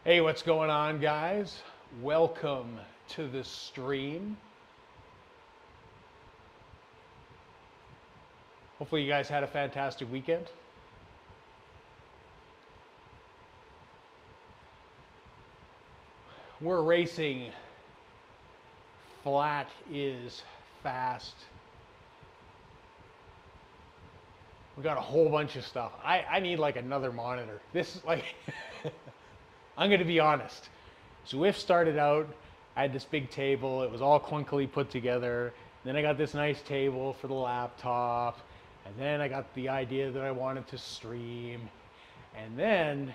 Hey, what's going on, guys? Welcome to the stream. Hopefully you guys had a fantastic weekend. We're racing flat is fast. We got a whole bunch of stuff. I need like another monitor. This is like, I'm gonna be honest. Zwift started out, I had this big table, it was all clunkily put together. Then I got this nice table for the laptop. And then I got the idea that I wanted to stream. And then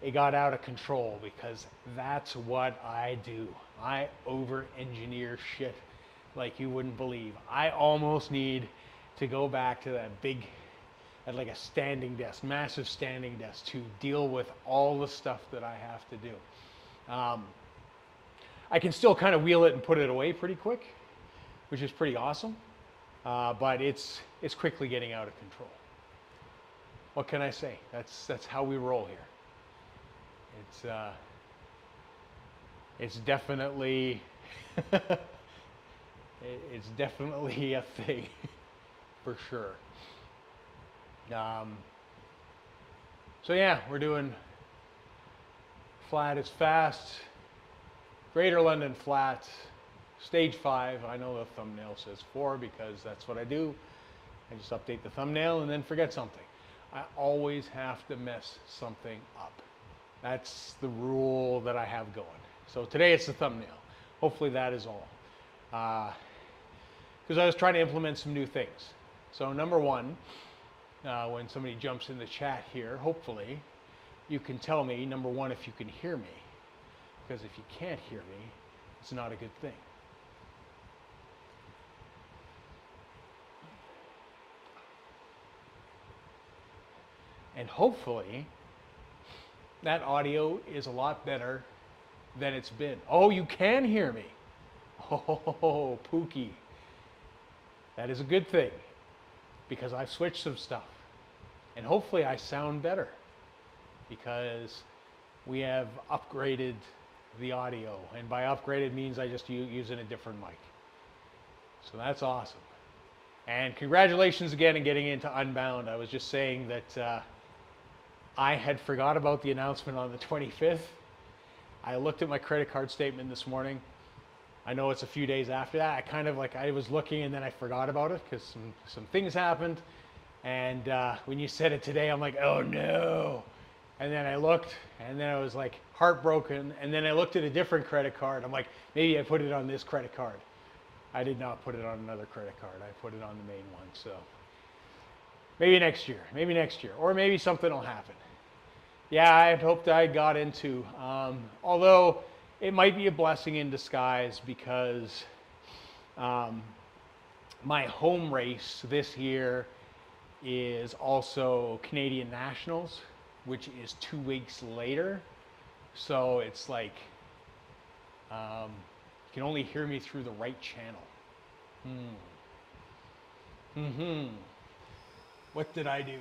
it got out of control because that's what I do. I over-engineer shit like you wouldn't believe. I almost need to go back to that big, like a standing desk, massive standing desk to deal with all the stuff that I have to do. I can still kind of wheel it and put it away pretty quick, which is pretty awesome. But it's quickly getting out of control. What can I say? That's how we roll here. It's definitely it's definitely a thing for sure. So yeah, we're doing flat is fast, Greater London flat, stage 5. I know the thumbnail says 4 because that's what I do. I just update the thumbnail and then forget something. I always have to mess something up. That's the rule that I have going. So today it's the thumbnail. Hopefully that is all. Because I was trying to implement some new things. So number one, when somebody jumps in the chat here, hopefully you can tell me, number one, if you can hear me. Because if you can't hear me, it's not a good thing. And hopefully that audio is a lot better than it's been. Oh, you can hear me. Oh, Pookie. That is a good thing because I've switched some stuff. And hopefully I sound better because we have upgraded the audio. And by upgraded means I just using a different mic. So that's awesome. And congratulations again in getting into Unbound. I was just saying that I had forgot about the announcement on the 25th. I looked at my credit card statement this morning. I know it's a few days after that. I was looking and then I forgot about it because some things happened. And when you said it today, I'm like, oh no. And then I looked and then I was like heartbroken. And then I looked at a different credit card. I'm like, maybe I put it on this credit card. I did not put it on another credit card. I put it on the main one. So maybe next year, or maybe something will happen. Yeah, I had hoped I got into, although it might be a blessing in disguise because my home race this year is also Canadian Nationals, which is 2 weeks later. So it's like, you can only hear me through the right channel. What did I do?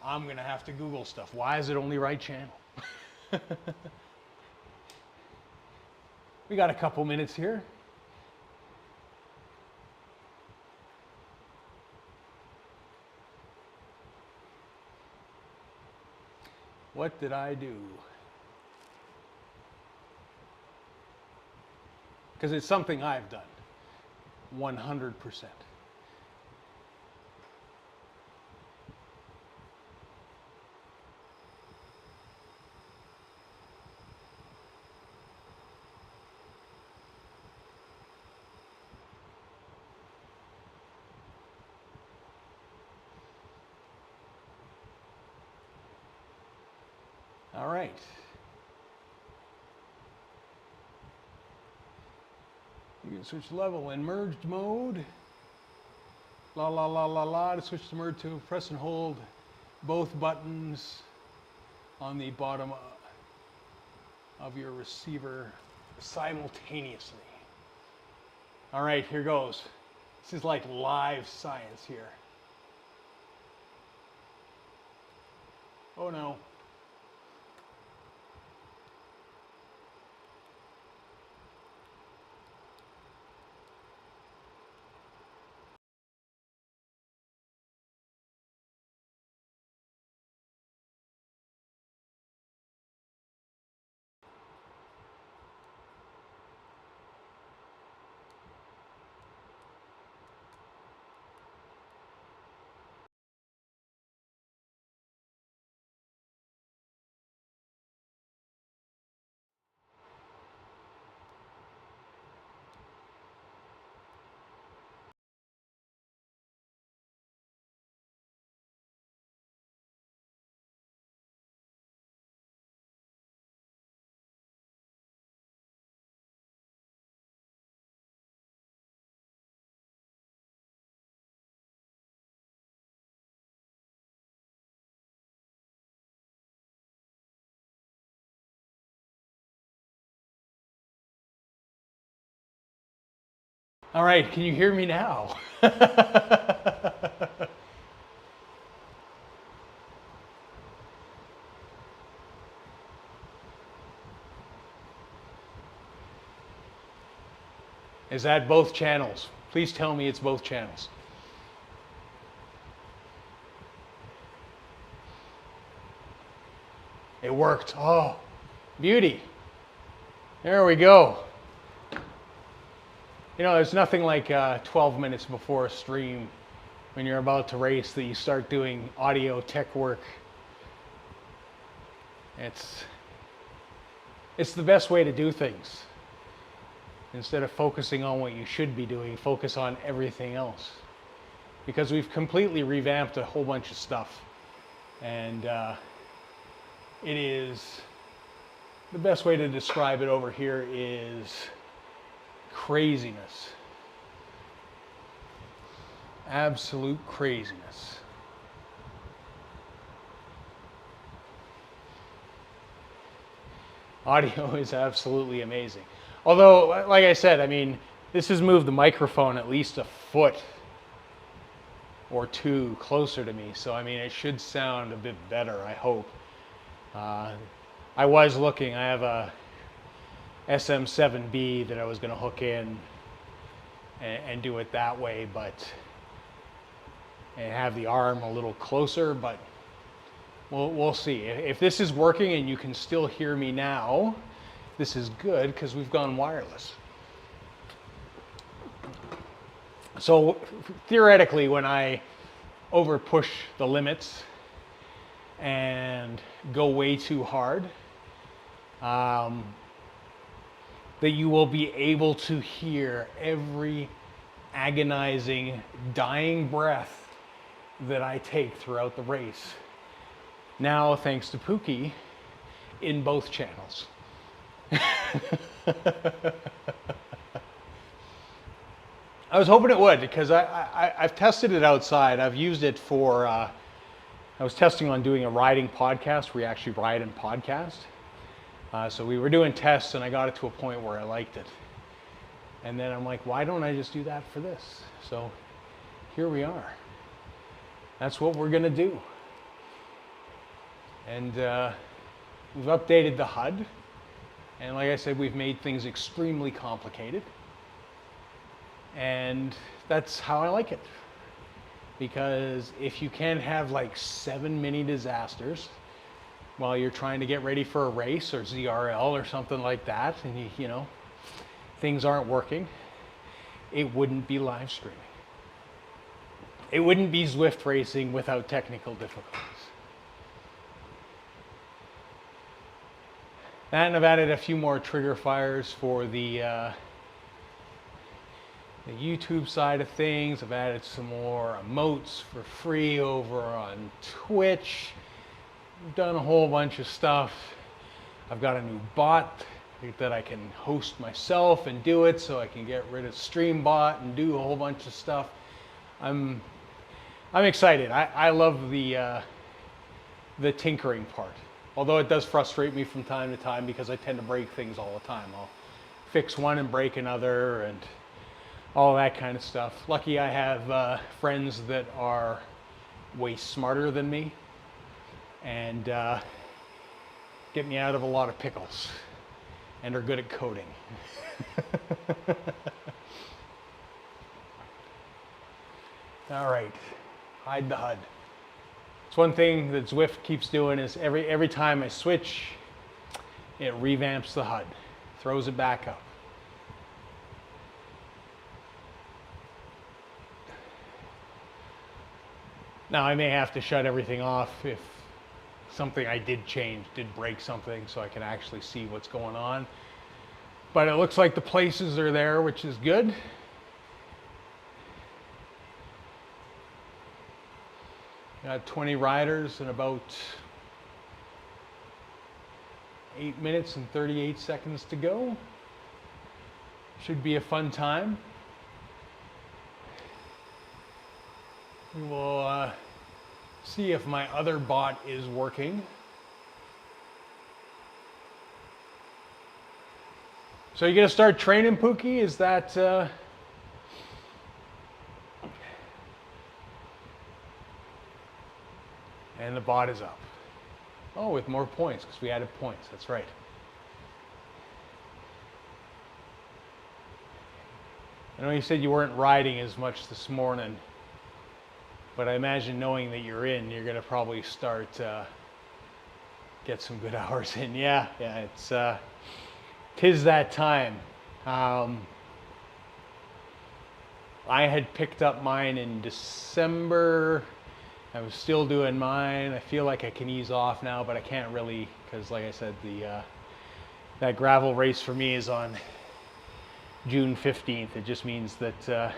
I'm gonna have to Google stuff. Why is it only right channel? We got a couple minutes here. What did I do? Because it's something I've done, 100%. All right. You can switch level in merged mode. La la la la la. To switch to merge to press and hold both buttons on the bottom of your receiver simultaneously. All right, here goes. This is like live science here. Oh no. All right, can you hear me now? Is that both channels? Please tell me it's both channels. It worked. Oh, beauty. There we go. You know, there's nothing like 12 minutes before a stream when you're about to race that you start doing audio tech work. It's the best way to do things. Instead of focusing on what you should be doing, focus on everything else. Because we've completely revamped a whole bunch of stuff. And it is, the best way to describe it over here is craziness. Absolute craziness. Audio is absolutely amazing. Although, like I said, I mean, this has moved the microphone at least a foot or two closer to me. So, I mean, it should sound a bit better, I hope. I was looking, I have a SM7B that I was going to hook in and do it that way, and have the arm a little closer, but we'll see. If this is working and you can still hear me now, this is good because we've gone wireless. So theoretically, when I over push the limits and go way too hard, that you will be able to hear every agonizing, dying breath that I take throughout the race. Now, thanks to Pookie, in both channels. I was hoping it would, because I've tested it outside. I've used it for, I was testing on doing a riding podcast where you actually ride and podcast. So we were doing tests and I got it to a point where I liked it. And then I'm like, why don't I just do that for this? So here we are. That's what we're gonna do. And we've updated the HUD. And like I said, we've made things extremely complicated. And that's how I like it. Because if you can have like 7 mini disasters while you're trying to get ready for a race or ZRL or something like that, and you know, things aren't working, it wouldn't be live streaming. It wouldn't be Zwift racing without technical difficulties. And I've added a few more trigger fires for the YouTube side of things. I've added some more emotes for free over on Twitch. I've done a whole bunch of stuff. I've got a new bot that I can host myself and do it, so I can get rid of StreamBot and do a whole bunch of stuff. I'm excited. I love the tinkering part. Although it does frustrate me from time to time because I tend to break things all the time. I'll fix one and break another and all that kind of stuff. Lucky I have friends that are way smarter than me and get me out of a lot of pickles, and are good at coding. All right, hide the HUD. It's one thing that Zwift keeps doing is every time I switch, it revamps the HUD, throws it back up. Now I may have to shut everything off if something I did change did break something, so I can actually see what's going on. But it looks like the places are there, which is good. Got 20 riders and about 8 minutes and 38 seconds to go. Should be a fun time. We will see if my other bot is working. So you're gonna start training, Pookie? Is that and the bot is up. Oh, with more points, because we added points, that's right. I know you said you weren't riding as much this morning, but I imagine knowing that you're in, you're gonna probably start get some good hours in. Yeah, it's tis that time. I had picked up mine in December. I was still doing mine. I feel like I can ease off now, but I can't really, because like I said, that gravel race for me is on June 15th. It just means that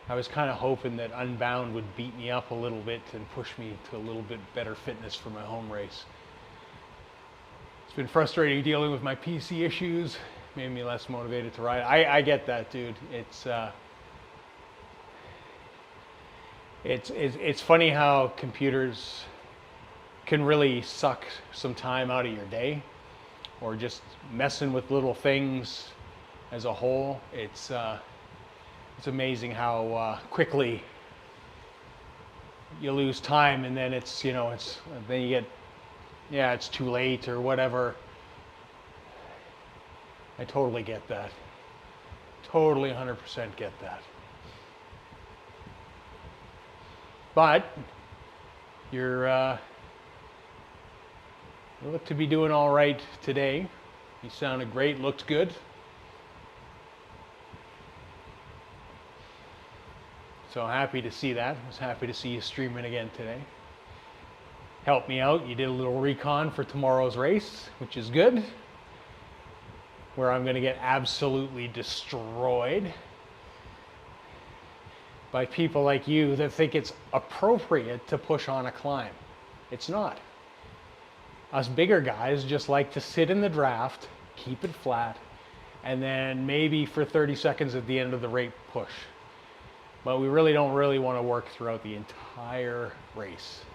I was kind of hoping that Unbound would beat me up a little bit and push me to a little bit better fitness for my home race. It's been frustrating dealing with my PC issues, made me less motivated to ride. I get that, dude. It's funny how computers can really suck some time out of your day, or just messing with little things as a whole. It's amazing how quickly you lose time, and then then you get, yeah, it's too late or whatever. I totally get that. Totally 100% get that. But you look to be doing all right today. You sounded great, looked good. So happy to see that. I was happy to see you streaming again today. Helped me out. You did a little recon for tomorrow's race, which is good. Where I'm going to get absolutely destroyed by people like you that think it's appropriate to push on a climb. It's not. Us bigger guys just like to sit in the draft, keep it flat, and then maybe for 30 seconds at the end of the race push. But we really don't want to work throughout the entire race.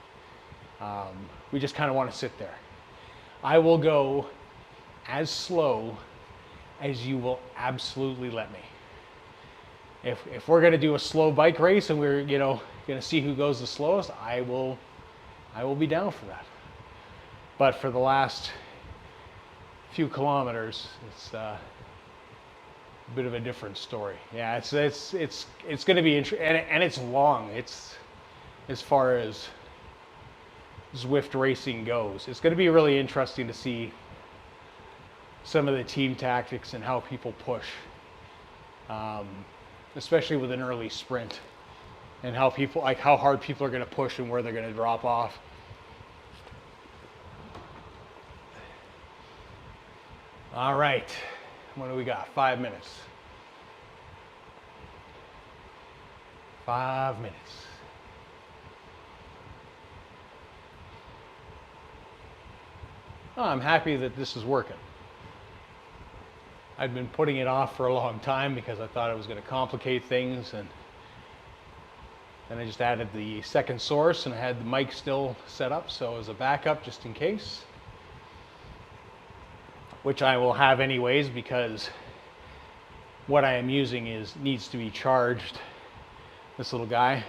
We just kind of want to sit there. I will go as slow as you will absolutely let me. If we're going to do a slow bike race and we're going to see who goes the slowest, I will be down for that. But for the last few kilometers, it's a bit of a different story. Yeah, it's going to be interesting, and it's long. It's as far as Zwift racing goes. It's going to be really interesting to see some of the team tactics and how people push, especially with an early sprint, and how hard people are going to push and where they're going to drop off. All right, what do we got? 5 minutes. 5 minutes. Oh, I'm happy that this is working. I'd been putting it off for a long time because I thought it was going to complicate things, and then I just added the second source and I had the mic still set up, so as a backup just in case, which I will have anyways because what I am using needs to be charged, this little guy,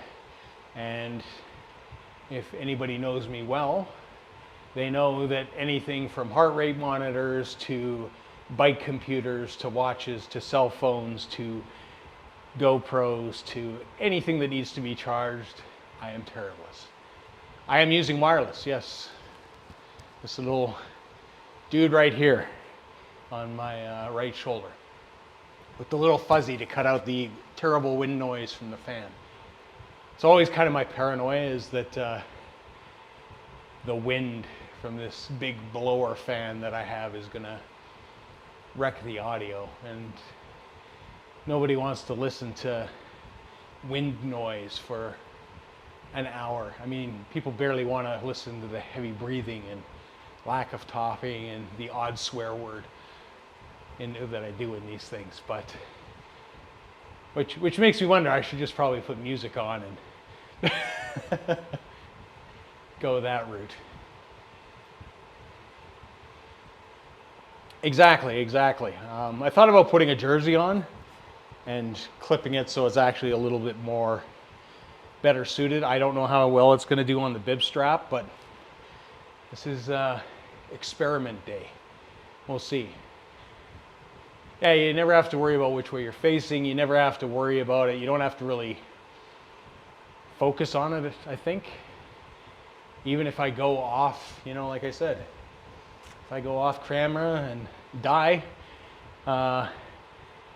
and If anybody knows me well, they know that anything from heart rate monitors to bike computers to watches to cell phones to GoPros to anything that needs to be charged, I am terriblest. I am using wireless, yes. This little dude right here on my right shoulder with the little fuzzy to cut out the terrible wind noise from the fan. It's always kind of my paranoia is that the wind from this big blower fan that I have is gonna wreck the audio, and nobody wants to listen to wind noise for an hour. I mean, people barely want to listen to the heavy breathing and lack of talking and the odd swear word that I do in these things, but which makes me wonder, I should just probably put music on and go that route. Exactly. I thought about putting a jersey on and clipping it so it's actually a little bit more better suited. I don't know how well it's going to do on the bib strap, but this is experiment day. We'll see. Yeah, you never have to worry about which way you're facing. You never have to worry about it. You don't have to really focus on it, I think. Even if I go off, you know, like I said, if I go off camera and die,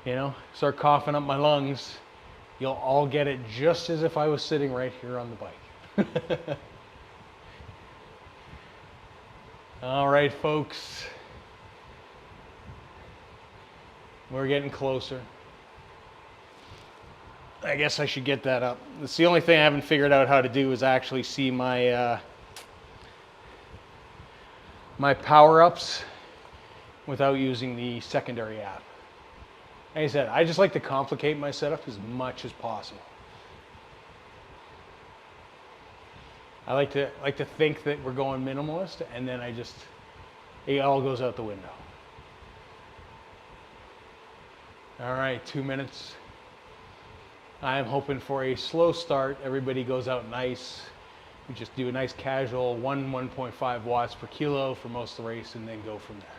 you know, start coughing up my lungs, you'll all get it just as if I was sitting right here on the bike. All right, folks. We're getting closer. I guess I should get that up. It's the only thing I haven't figured out how to do is actually see my my Powerups without using the secondary app. Like I said, I just like to complicate my setup as much as possible. I like to think that we're going minimalist, and then it all goes out the window. All right, 2 minutes. I am hoping for a slow start. Everybody goes out nice. We just do a nice casual 1.5 watts per kilo for most of the race and then go from there.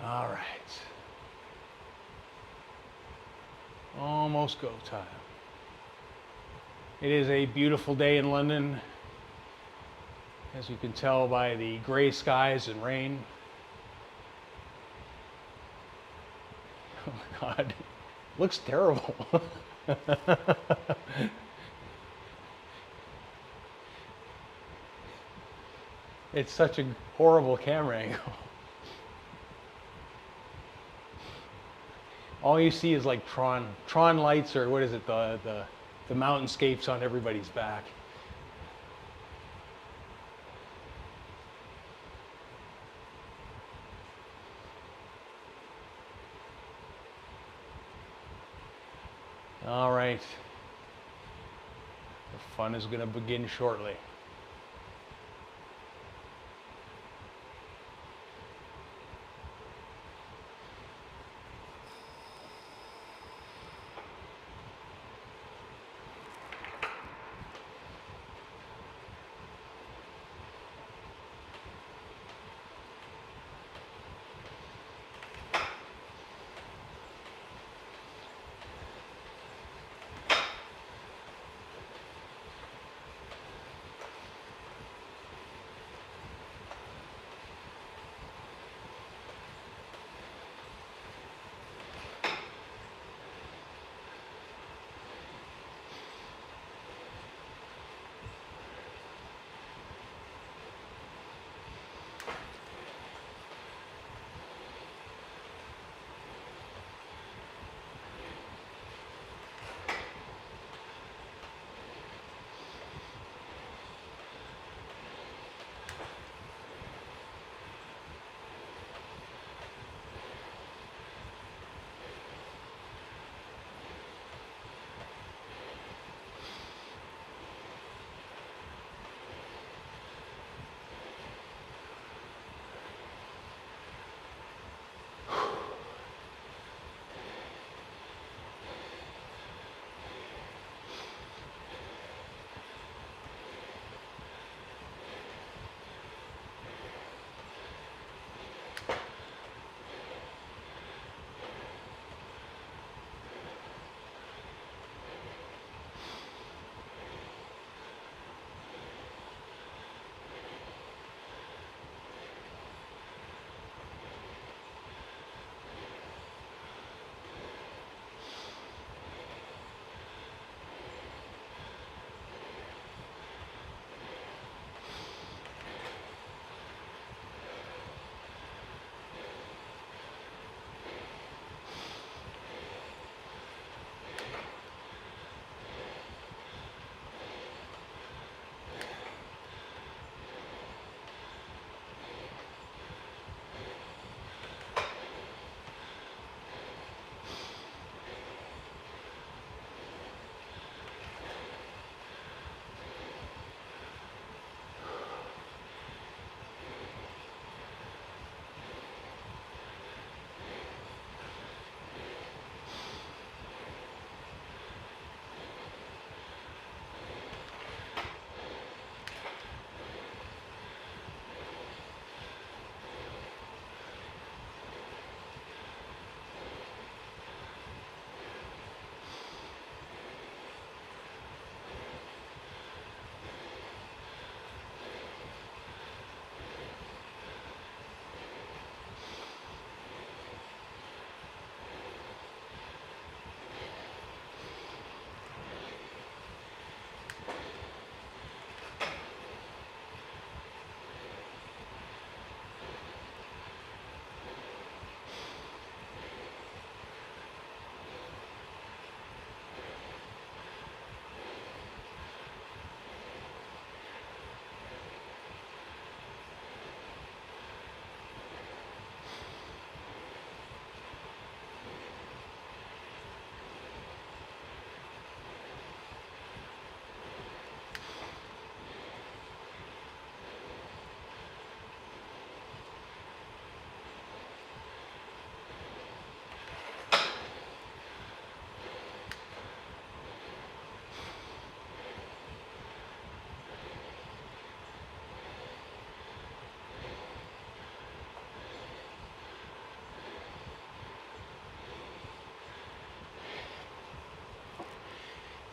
All right. Almost go time. It is a beautiful day in London, as you can tell by the gray skies and rain. Oh my God, looks terrible. It's such a horrible camera angle. All you see is like Tron lights, or what is it, the mountainscapes on everybody's back. All right, the fun is going to begin shortly.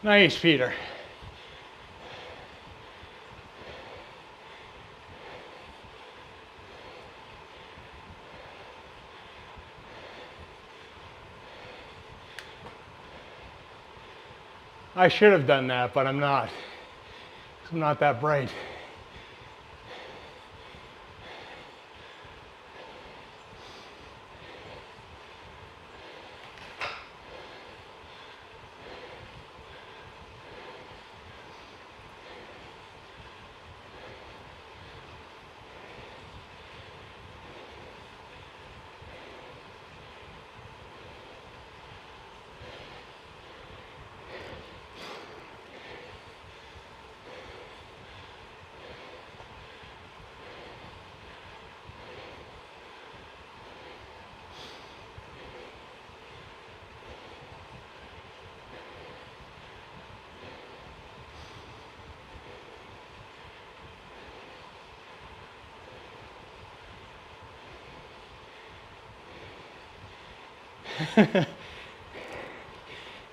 Nice, Peter. I should have done that, but I'm not. I'm not that bright.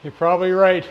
You're probably right.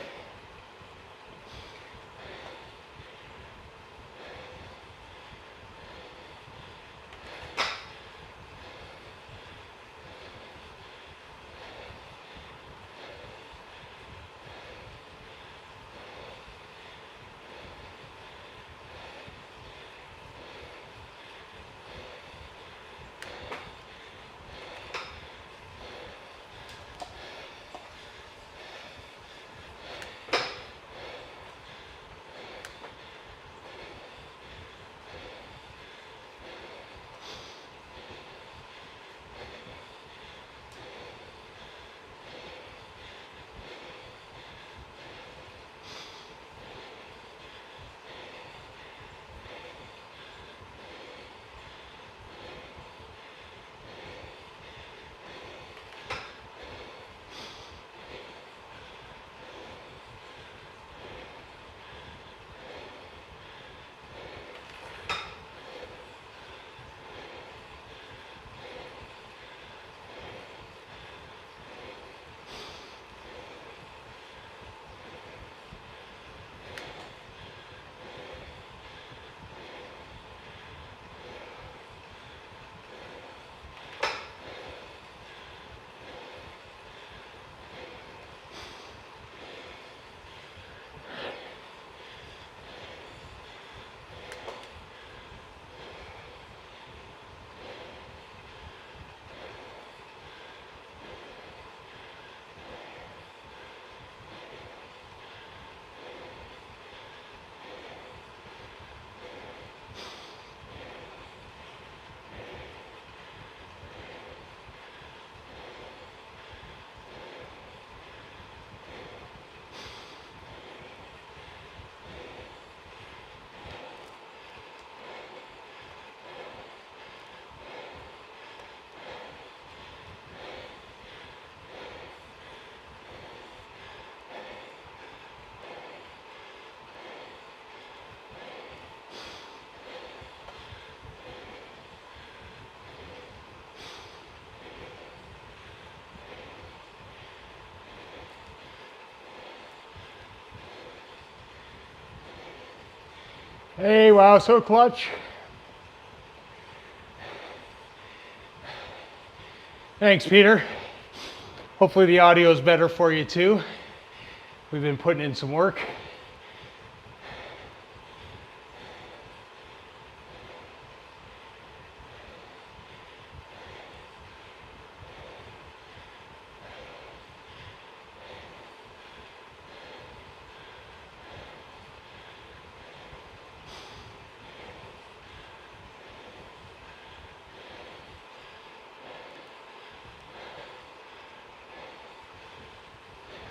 Hey, wow, so clutch. Thanks, Peter. Hopefully the audio is better for you too. We've been putting in some work.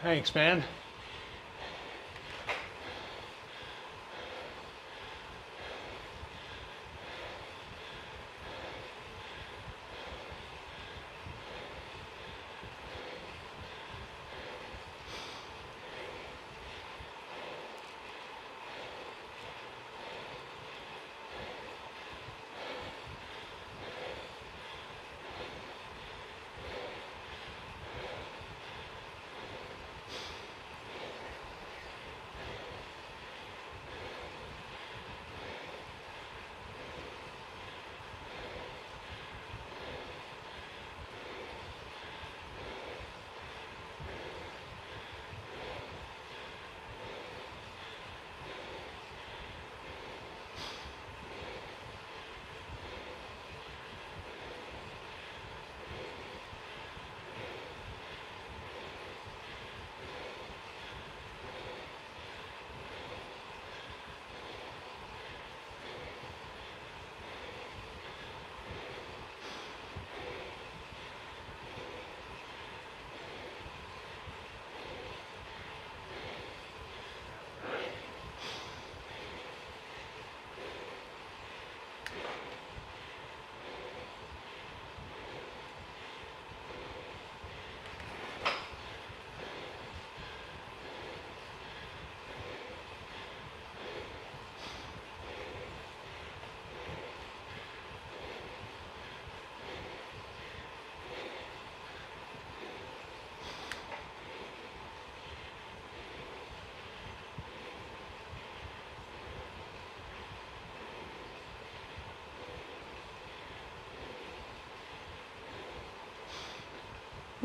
Thanks, man.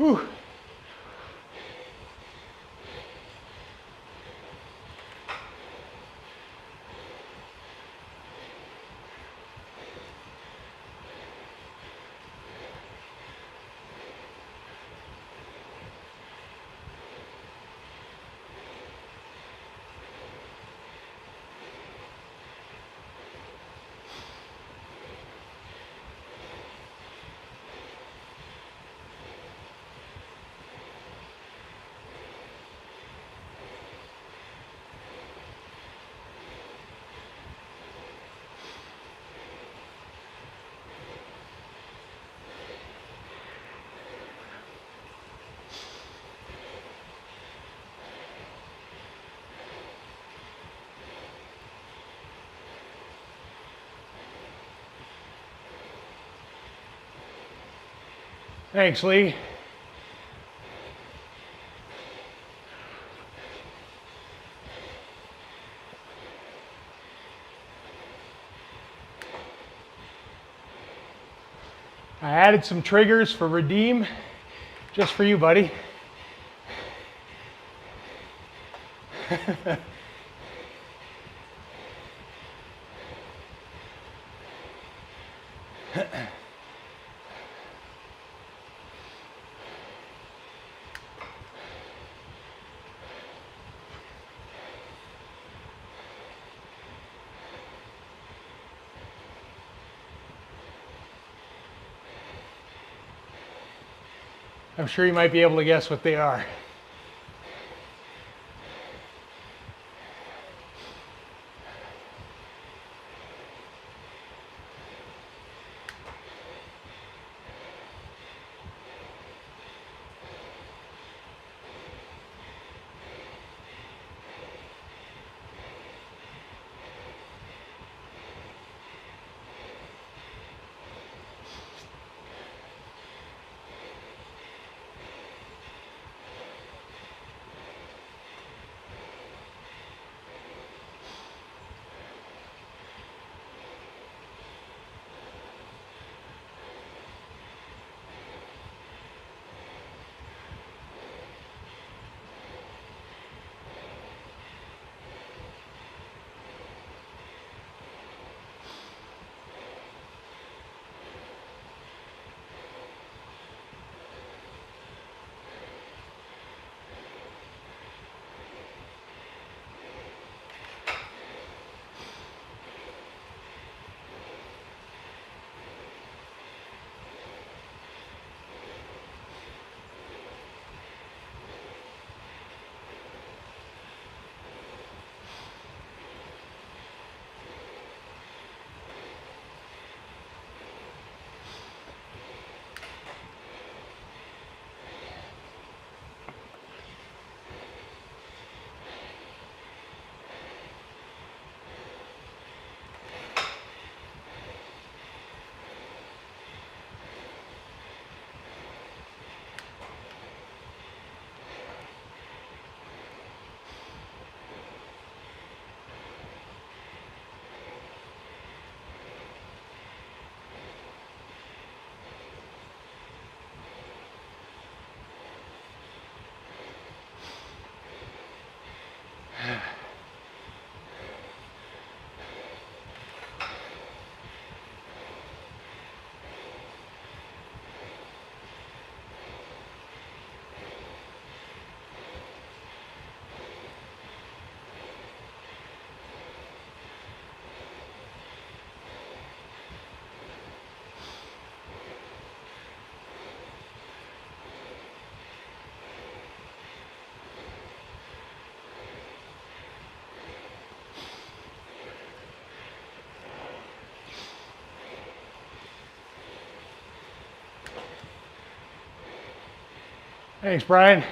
Whew. Thanks, Lee. I added some triggers for redeem just for you, buddy. I'm sure you might be able to guess what they are. Thanks, Brian.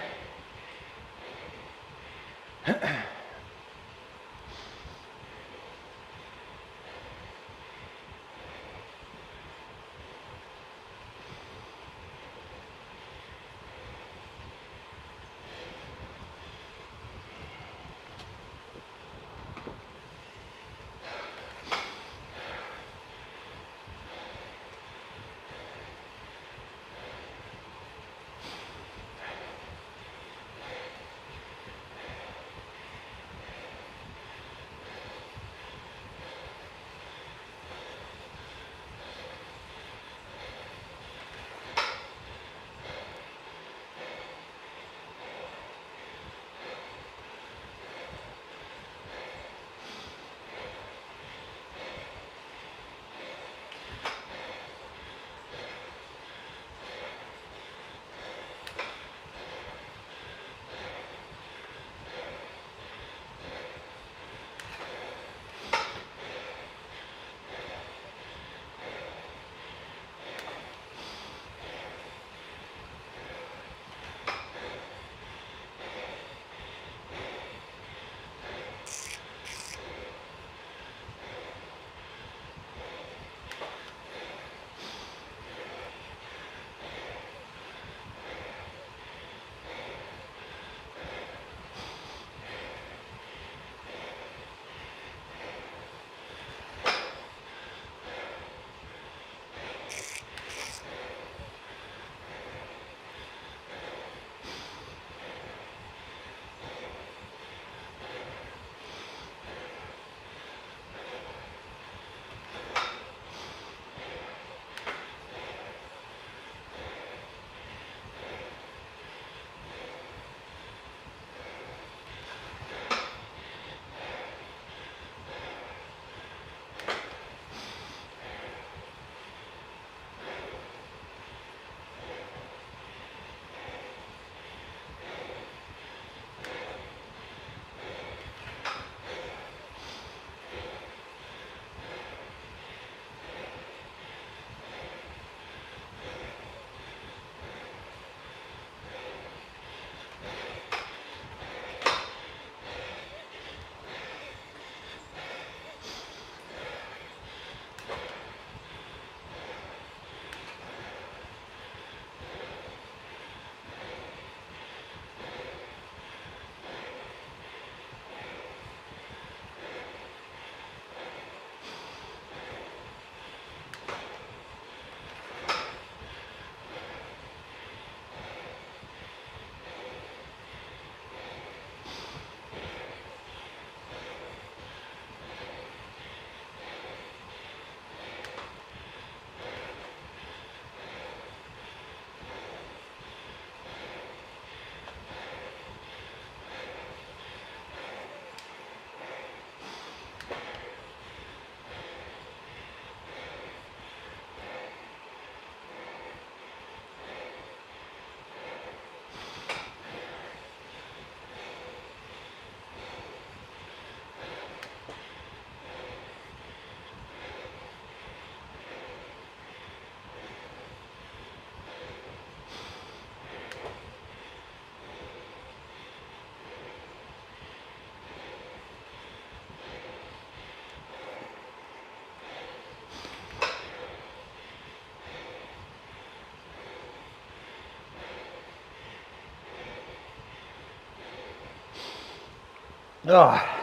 Oh.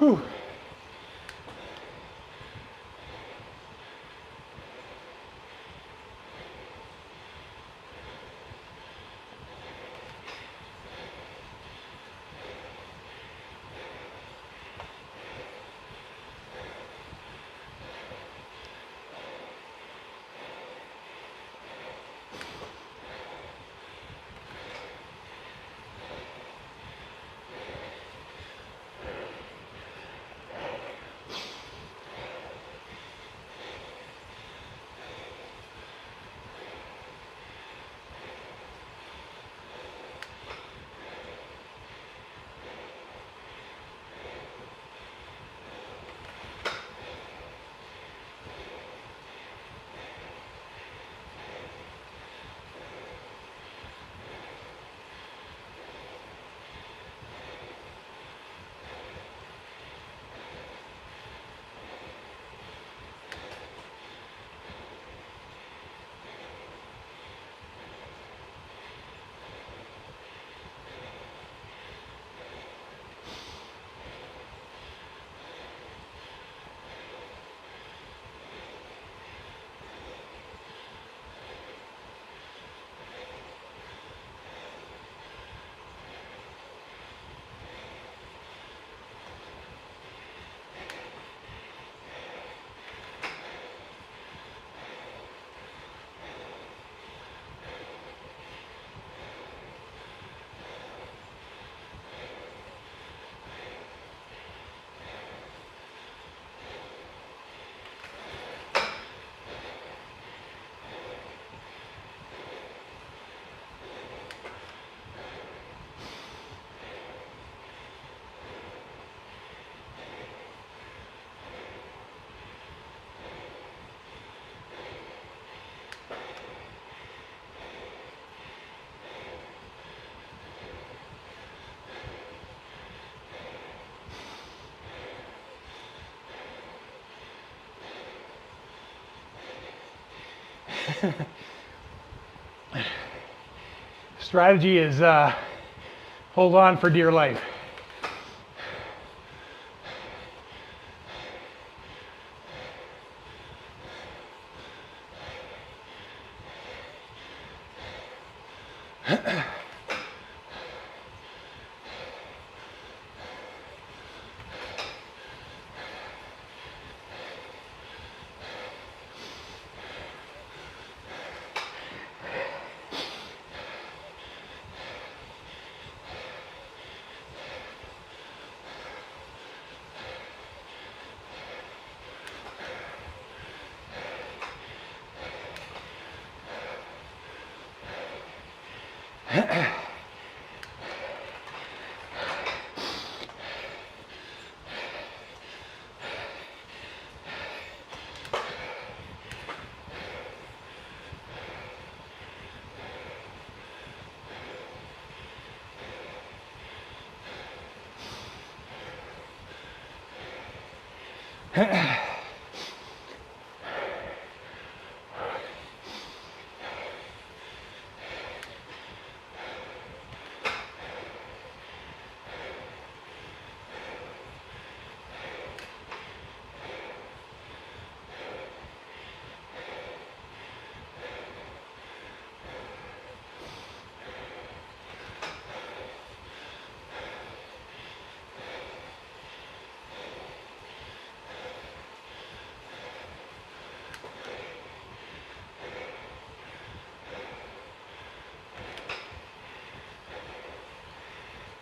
Whew. Strategy is hold on for dear life.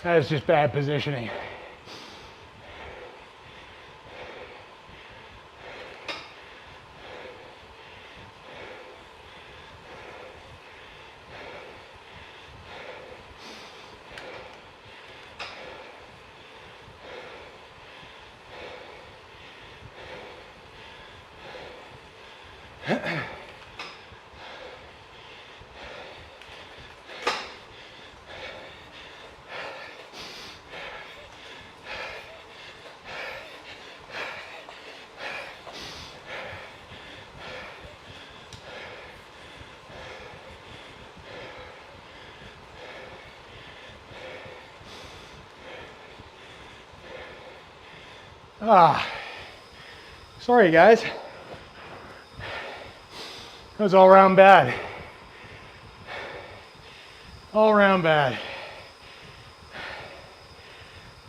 That is just bad positioning. Sorry guys. That was all around bad. All around bad.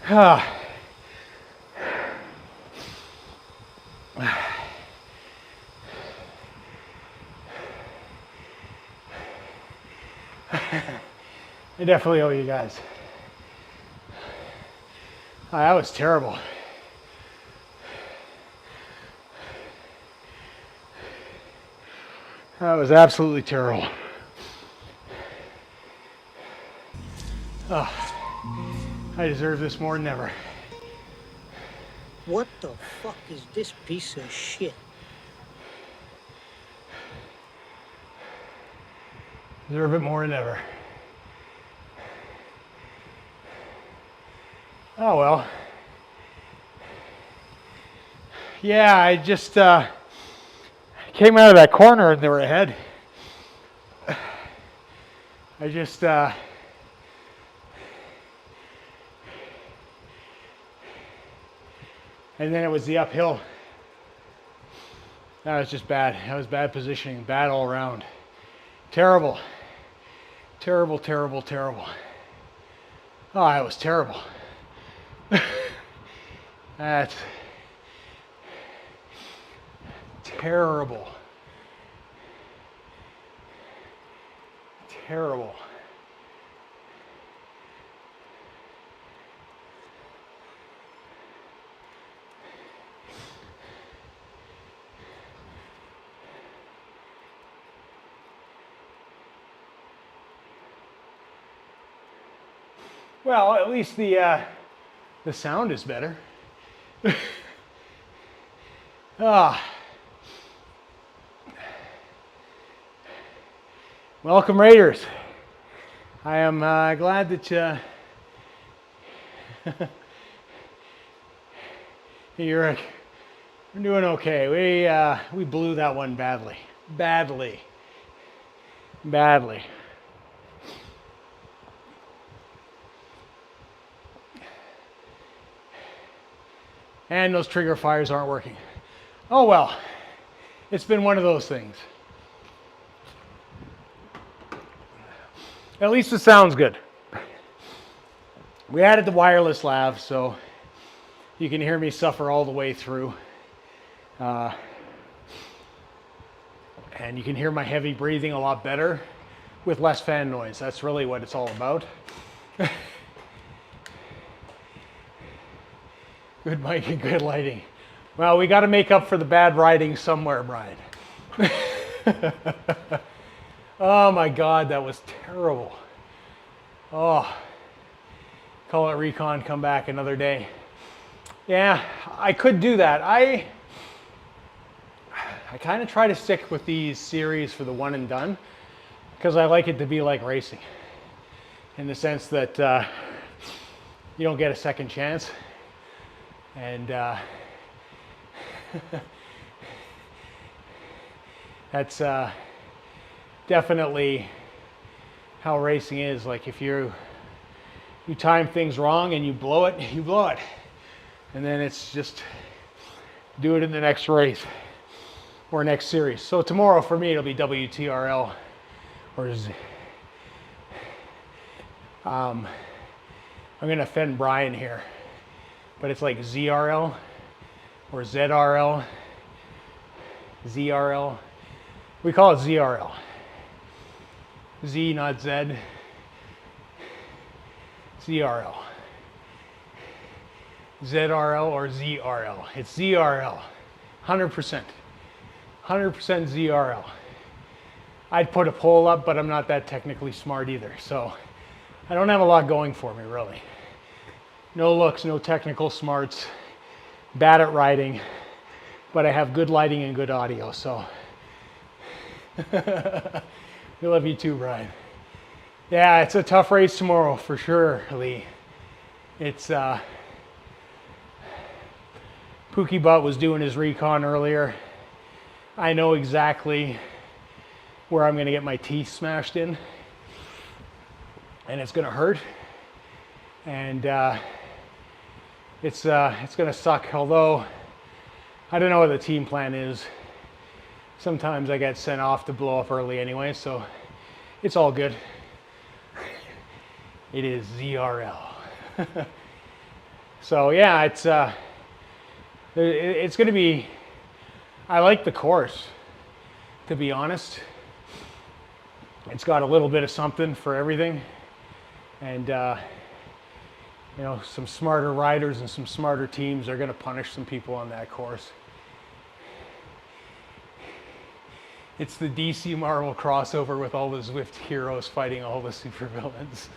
I definitely owe you guys. That was terrible. That was absolutely terrible. I deserve this more than ever. What the fuck is this piece of shit? Deserve it more than ever. Oh well. Yeah, I just came out of that corner and they were ahead. I just and then it was the uphill. That was just bad. That was bad positioning, bad all around. Terrible. Terrible, terrible, terrible. Oh, it was terrible. That's terrible. Terrible. Well, at least the sound is better. Welcome, Raiders. I am glad that you're doing okay. We blew that one badly. And those trigger fires aren't working. Oh well, it's been one of those things. At least it sounds good. We added the wireless lav, so you can hear me suffer all the way through. And you can hear my heavy breathing a lot better with less fan noise. That's really what it's all about. Good mic and good lighting. Well, we got to make up for the bad riding somewhere, Brian. Oh my God, that was terrible. Oh, call it recon, come back another day. Yeah, I could do that. I kind of try to stick with these series for the one and done because I like it to be like racing in the sense that you don't get a second chance. And that's definitely how racing is. Like if you time things wrong and you blow it, you blow it. And then it's just do it in the next race or next series. So tomorrow for me, it'll be WTRL or Z. I'm going to offend Brian here, but it's like ZRL or ZRL, ZRL. We call it ZRL. Z, not Z. ZRL. ZRL or ZRL. It's ZRL. 100%. 100% ZRL. I'd put a poll up, but I'm not that technically smart either. So I don't have a lot going for me, really. No looks, no technical smarts. Bad at riding, but I have good lighting and good audio, so. We love you too, Brian. Yeah, it's a tough race tomorrow for sure, Lee. It's Pookie Butt was doing his recon earlier. I know exactly where I'm gonna get my teeth smashed in, and it's gonna hurt, and it's gonna suck. Although I don't know what the team plan is. Sometimes I get sent off to blow up early anyway, so it's all good. It is ZRL. So yeah, it's going to be. I like the course, to be honest. It's got a little bit of something for everything, and you know, some smarter riders and some smarter teams are going to punish some people on that course. It's the DC Marvel crossover with all the Zwift heroes fighting all the supervillains.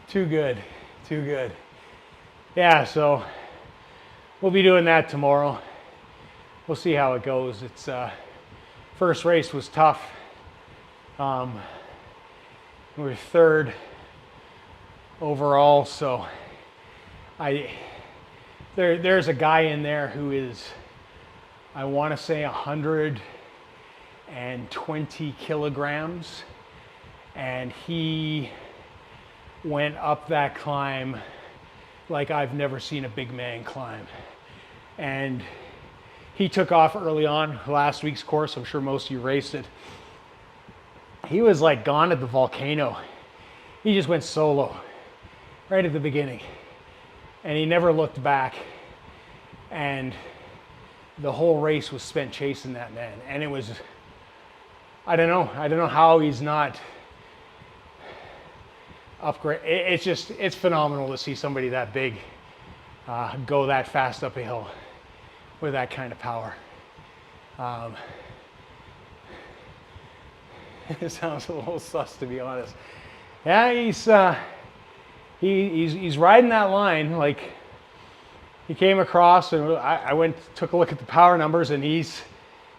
Too good, too good. Yeah, so we'll be doing that tomorrow. We'll see how it goes. It's first race was tough. We were third overall, so there's a guy in there who is, I want to say 120 kilograms, and he went up that climb like I've never seen a big man climb. And he took off early on last week's course. I'm sure most of you raced it. He was like gone at the Volcano. He just went solo right at the beginning, and he never looked back, and the whole race was spent chasing that man. And it was, I don't know how he's not upgrade. It's phenomenal to see somebody that big go that fast up a hill with that kind of power. It sounds a little sus, to be honest. Yeah, he's riding that line. Like, he came across, and I took a look at the power numbers, and he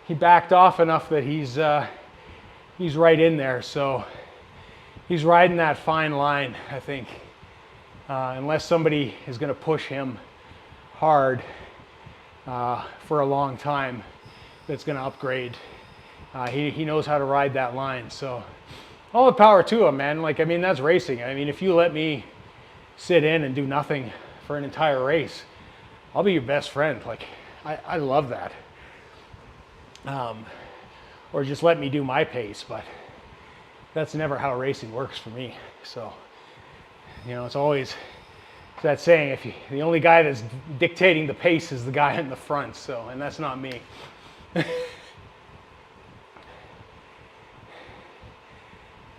backed off enough that he's right in there. So he's riding that fine line, I think. Unless somebody is going to push him hard for a long time, that's going to upgrade. He knows how to ride that line. So all the power to him, man. Like, I mean, that's racing. I mean, if you let me sit in and do nothing for an entire race, I'll be your best friend. Like, I love that. or just let me do my pace, but that's never how racing works for me. So, you know, it's always that saying, the only guy that's dictating the pace is the guy in the front, so, and that's not me.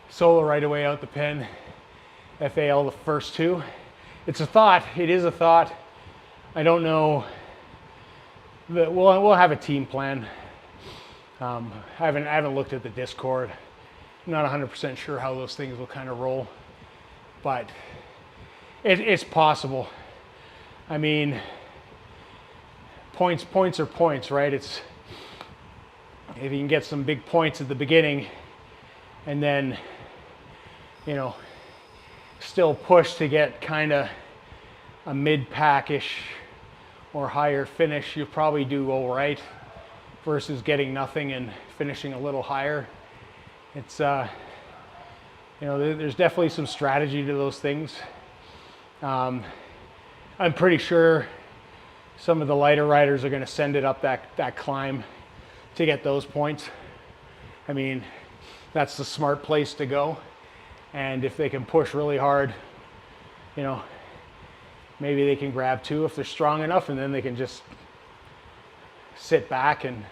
Solo right away out the pen, FAL the first two. It's a thought, it is a thought. I don't know, we'll have a team plan. I haven't looked at the Discord. I'm not 100% sure how those things will kind of roll, but it's possible. I mean, points are points, right? It's, if you can get some big points at the beginning and then, you know, still push to get kind of a mid-packish or higher finish, you'll probably do all right versus getting nothing and finishing a little higher. It's, you know, there's definitely some strategy to those things. I'm pretty sure some of the lighter riders are going to send it up that climb to get those points. I mean, that's the smart place to go. And if they can push really hard, you know, maybe they can grab two if they're strong enough, and then they can just sit back and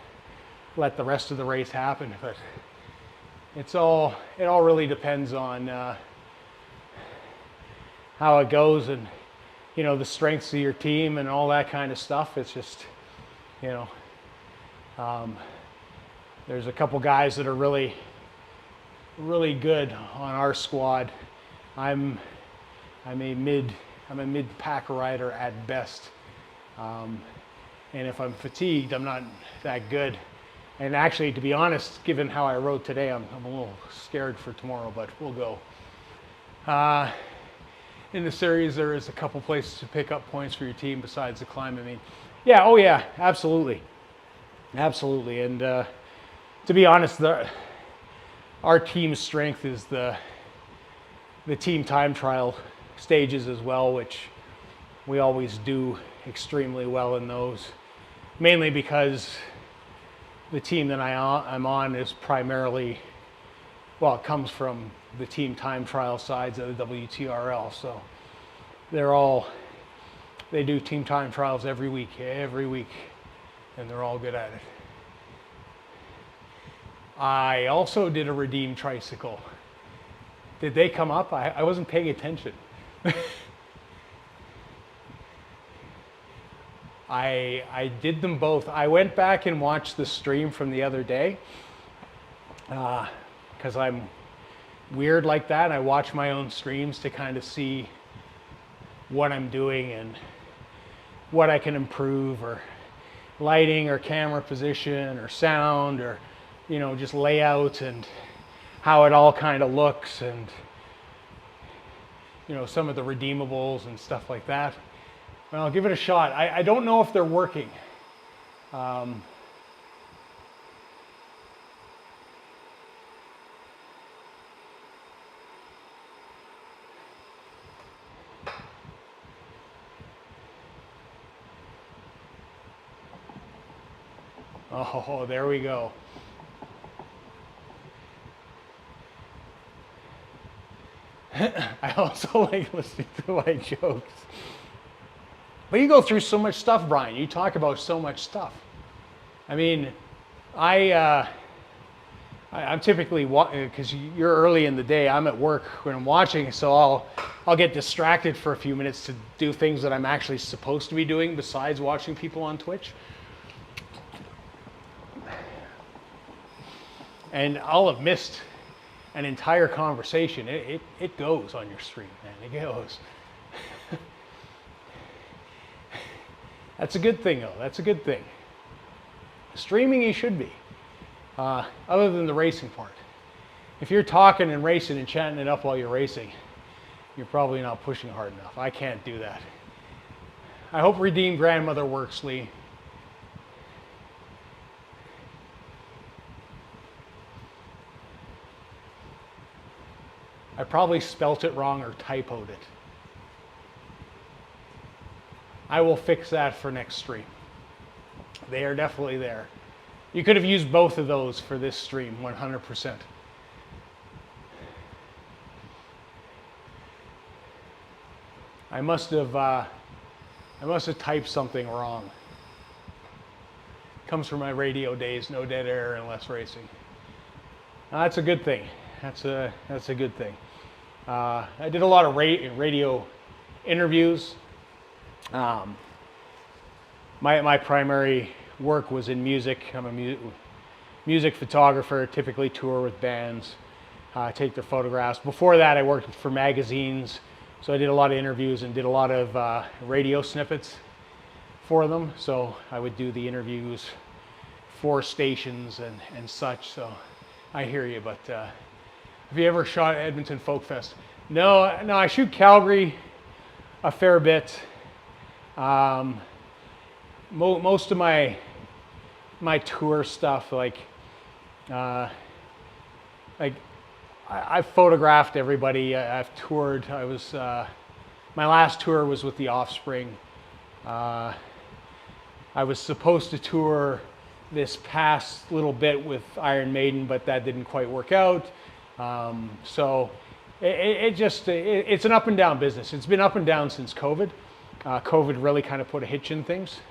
let the rest of the race happen. But it all really depends on how it goes, and, you know, the strengths of your team and all that kind of stuff. It's just, you know, there's a couple guys that are really good on our squad. I'm a mid pack rider at best, and if I'm fatigued, I'm not that good. And actually, to be honest, given how I rode today, I'm a little scared for tomorrow, but we'll go. In the series, there is a couple places to pick up points for your team besides the climb. I mean, yeah, oh yeah, absolutely. And to be honest, our team's strength is the team time trial stages as well, which we always do extremely well in those, mainly because the team that I'm on is primarily, well, it comes from the team time trial sides of the WTRL, so they do team time trials every week, and they're all good at it. I also did a redeemed tricycle. Did they come up? I wasn't paying attention. I did them both. I went back and watched the stream from the other day because I'm weird like that. I watch my own streams to kind of see what I'm doing and what I can improve, or lighting or camera position or sound, or, you know, just layout and how it all kind of looks, and, you know, some of the redeemables and stuff like that. Well, I'll give it a shot. I don't know if they're working. Oh, there we go. I also like listening to my jokes. But you go through so much stuff, Brian. You talk about so much stuff. I mean, I'm typically, because you're early in the day, I'm at work when I'm watching, so I'll get distracted for a few minutes to do things that I'm actually supposed to be doing besides watching people on Twitch. And I'll have missed an entire conversation. It goes on your stream, man. It goes. That's a good thing, though. That's a good thing. Streaming, you should be. Other than the racing part. If you're talking and racing and chatting it up while you're racing, you're probably not pushing hard enough. I can't do that. I hope Redeemed Grandmother works, Lee. I probably spelt it wrong or typoed it. I will fix that for next stream. They are definitely there. You could have used both of those for this stream, 100%. I must have typed something wrong. Comes from my radio days, no dead air and less racing. That's a good thing. That's a good thing. I did a lot of radio interviews. My primary work was in music. I'm a music photographer, typically tour with bands, take their photographs. Before that, I worked for magazines, so I did a lot of interviews and did a lot of radio snippets for them. So I would do the interviews for stations and such. So I hear you, but have you ever shot at Edmonton Folk Fest? No, I shoot Calgary a fair bit. Most of my tour stuff, I've photographed everybody. I've toured. My last tour was with The Offspring. I was supposed to tour this past little bit with Iron Maiden, but that didn't quite work out. So it's an up and down business. It's been up and down since COVID. COVID really kind of put a hitch in things.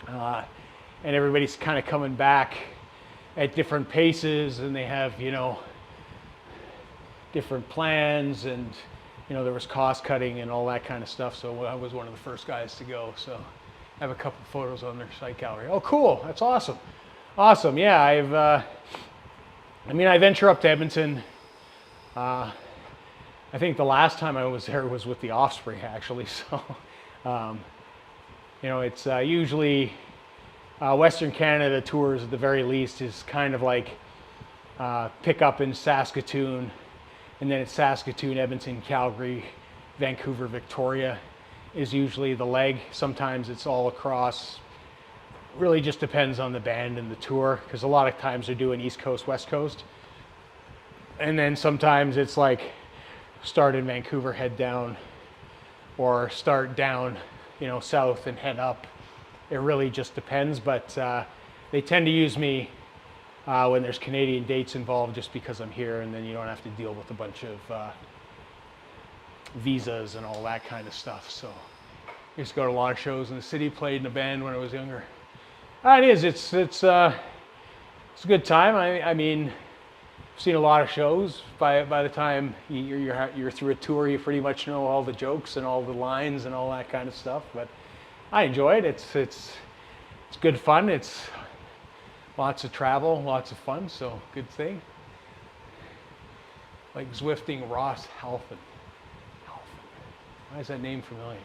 And everybody's kind of coming back at different paces, and they have, different plans, and, there was cost cutting and all that kind of stuff. So I was one of the first guys to go. So I have a couple of photos on their site gallery. Oh, cool. That's awesome. Awesome. Yeah, I venture up to Edmonton. I think the last time I was there was with The Offspring, actually. So, it's usually Western Canada tours at the very least is kind of like pick up in Saskatoon, and then it's Saskatoon, Edmonton, Calgary, Vancouver, Victoria is usually the leg. Sometimes it's all across. Really just depends on the band and the tour, because a lot of times they're doing East Coast, West Coast. And then sometimes it's like start in Vancouver, head down, or start down, south and head up. It really just depends, but they tend to use me when there's Canadian dates involved, just because I'm here, and then you don't have to deal with a bunch of visas and all that kind of stuff. So I used to go to a lot of shows in the city, played in a band when I was younger. It's a good time. I mean, I've seen a lot of shows. By the time you're through a tour, you pretty much know all the jokes and all the lines and all that kind of stuff. But I enjoy it. It's good fun. It's lots of travel, lots of fun. So good thing. Like Zwifting Ross Halfin. Why is that name familiar?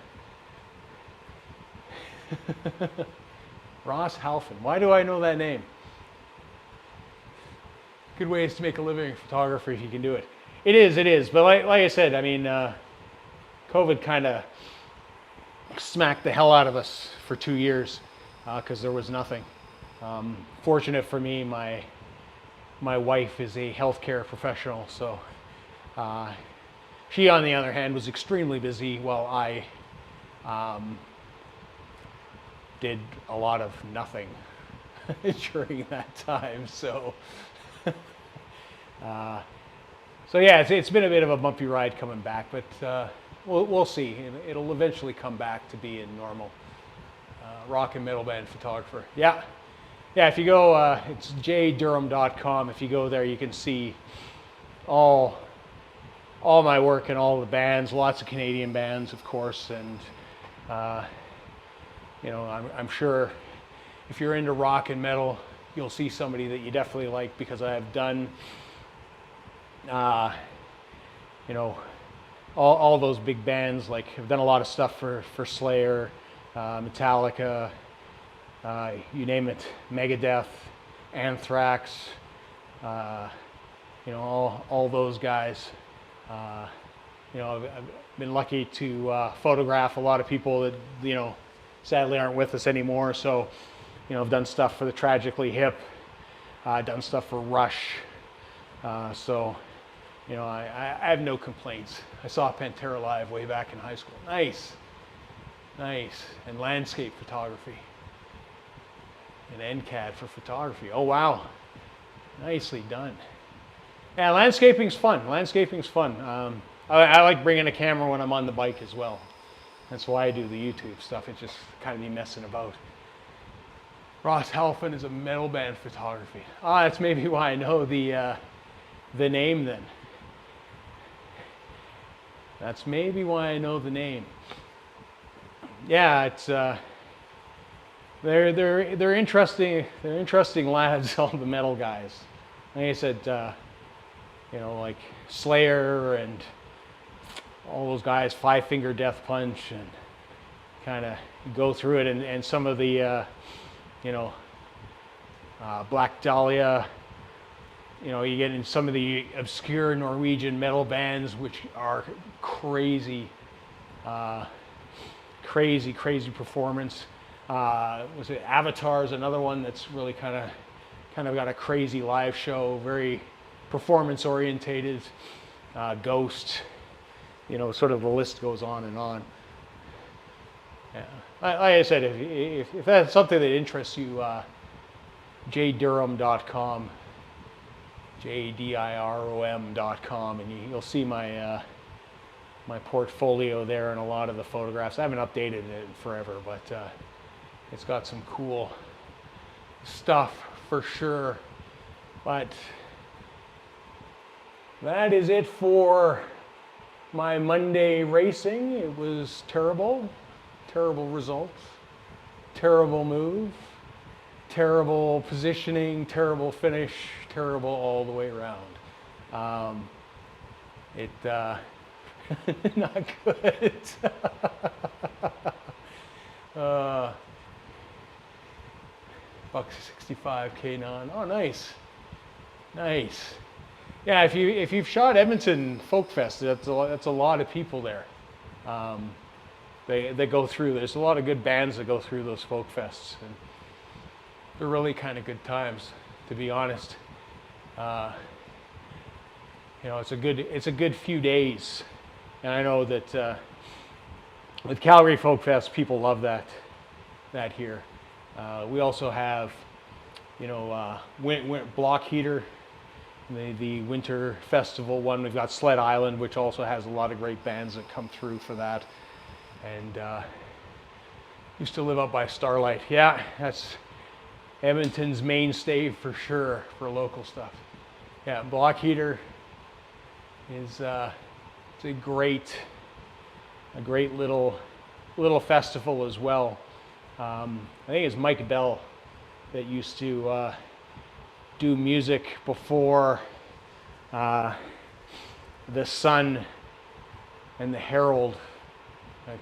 Ross Halfin. Why do I know that name? Good ways to make a living in photography if you can do it. It is. But like I said, I mean, COVID kind of smacked the hell out of us for 2 years because there was nothing. Fortunate for me, my wife is a healthcare professional, so she, on the other hand, was extremely busy while I did a lot of nothing during that time. So yeah, it's been a bit of a bumpy ride coming back, but we'll see. It'll eventually come back to being normal. Rock and metal band photographer. Yeah. If you go, it's jdurham.com. If you go there, you can see all my work and all the bands. Lots of Canadian bands, of course, and I'm sure if you're into rock and metal, you'll see somebody that you definitely like, because I have done, all those big bands. Like, I've done a lot of stuff for Slayer, Metallica, you name it, Megadeth, Anthrax, all those guys. I've been lucky to photograph a lot of people that, sadly aren't with us anymore. So, I've done stuff for the Tragically Hip, done stuff for Rush. So, I have no complaints. I saw Pantera live way back in high school. Nice. And landscape photography. an NCAD for photography. Oh wow, nicely done. Yeah, landscaping's fun. Landscaping's fun. I like bringing a camera when I'm on the bike as well. That's why I do the YouTube stuff. It's just kind of me messing about. Ross Halfin is a metal band photography. Ah, that's maybe why I know the name then. That's maybe why I know the name. Yeah, it's they're interesting. They're interesting lads, all the metal guys. Like I said, you know, like Slayer and all those guys, Five Finger Death Punch, and kind of go through it, and some of the you know, Black Dahlia. You know, you get in some of the obscure Norwegian metal bands, which are crazy, crazy performance. Was it Avatar's another one that's really kind of got a crazy live show, very performance orientated. Ghost, you know, sort of the list goes on and on. Yeah. Like I said, if that's something that interests you, jdurham.com, jdirom.com, and you'll see my my portfolio there and a lot of the photographs. I haven't updated it in forever, but it's got some cool stuff for sure. But that is it for my Monday racing. It was terrible. Terrible results, terrible move, terrible positioning, terrible finish, terrible all the way around. Not good. Buck 65 K9. Oh, nice, nice. Yeah, if you've shot Edmonton Folk Fest, that's a lot of people there. They go through. There's a lot of good bands that go through those folk fests, and they're really kind of good times, to be honest. You know, it's a good few days, and I know that with Calgary Folk Fest, people love that here. We also have, you know, Block Heater, the winter festival one. We've got Sled Island, which also has a lot of great bands that come through for that. And used to live up by Starlight. Yeah, that's Edmonton's mainstay for sure for local stuff. Yeah, Block Heater is it's a great little festival as well. I think it's Mike Bell that used to do music before the Sun and the Herald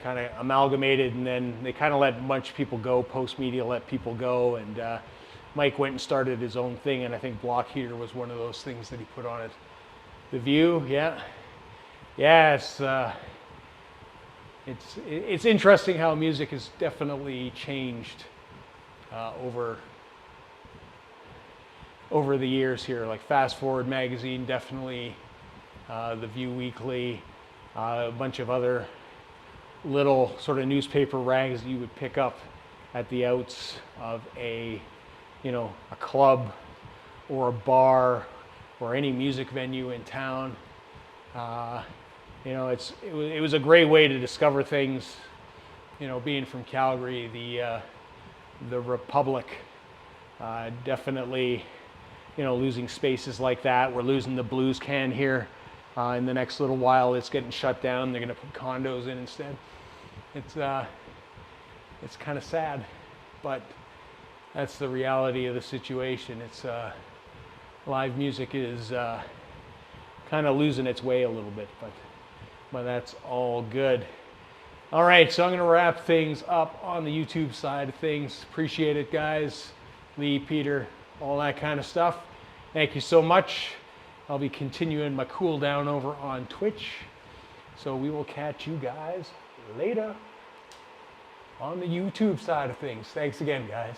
kind of amalgamated, and then they kind of let a bunch of people go. Post Media let people go, and Mike went and started his own thing, and I think Block Heater was one of those things that he put on it. The View, yeah, it's interesting how music has definitely changed over the years here. Like Fast Forward magazine, definitely, The View Weekly, a bunch of other little sort of newspaper rags that you would pick up at the outs of a club or a bar or any music venue in town. You know, it was a great way to discover things. You know, being from Calgary, the Republic, definitely, you know, losing spaces like that. We're losing the Blues Can here. In the next little while, it's getting shut down. They're going to put condos in instead. It's kind of sad, but that's the reality of the situation. It's live music is kind of losing its way a little bit, but that's all good. All right, so I'm going to wrap things up on the YouTube side of things. Appreciate it, guys. Lee, Peter, all that kind of stuff. Thank you so much. I'll be continuing my cool down over on Twitch. So we will catch you guys later on the YouTube side of things. Thanks again, guys.